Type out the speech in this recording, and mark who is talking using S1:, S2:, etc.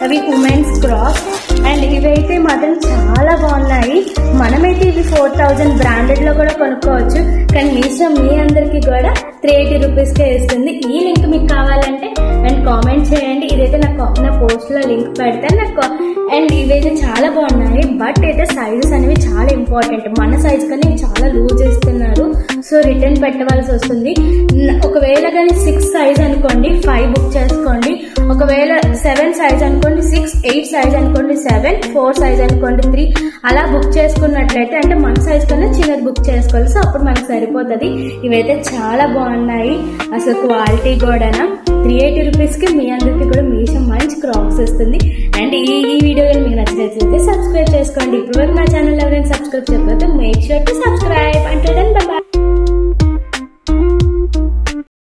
S1: అవి women's cross. And ఇవైతే మాత్రం చాలా బాగున్నాయి. మనమైతే ఇవి 4000 బ్రాండెడ్లో కూడా కొనుక్కోవచ్చు, కానీ మీషో మీ అందరికీ కూడా 380 రూపీస్కే ఇస్తుంది. ఈ లింక్ మీకు కావాలంటే అండ్ కామెంట్ చేయండి. ఇదైతే నా పోస్ట్లో లింక్ పెడతాను అండ్ ఇవైతే చాలా బాగున్నాయి. బట్ అయితే సైజెస్ అనేవి చాలా ఇంపార్టెంట్. మన సైజ్ కన్నా ఇవి చాలా లూజ్ ఇస్తున్నారు, సో రిటర్న్ పెట్టవలసి వస్తుంది. ఒకవేళ కానీ 6 సైజ్ అనుకోండి 5 బుక్ చేసుకోండి. ఒకవేళ 7 సైజ్ అనుకోండి 6, 8 సైజ్ అనుకోండి 7, 4 సైజ్ అనుకోండి 3, అలా బుక్ చేసుకున్నట్లయితే అంటే మన సైజ్ కన్నా చిన్నది బుక్ చేసుకోవాలి, సో అప్పుడు మనకు సరిపోతుంది. ఇవైతే చాలా బాగున్నాయి, అసలు క్వాలిటీ కూడా 380 రూపీస్కి మీ అందరికీ కూడా మీషో మంచి క్రాక్స్ ఇస్తుంది. అండ్ ఈ వీడియో కానీ మీకు నచ్చినట్లయితే సబ్స్క్రైబ్ చేసుకోండి. ఇప్పుడు నా ఛానల్ ఎవరైనా సబ్స్క్రైబ్ చేయకపోతే మేక్ ష్యూర్ టు సబ్స్క్రైబ్. అంటే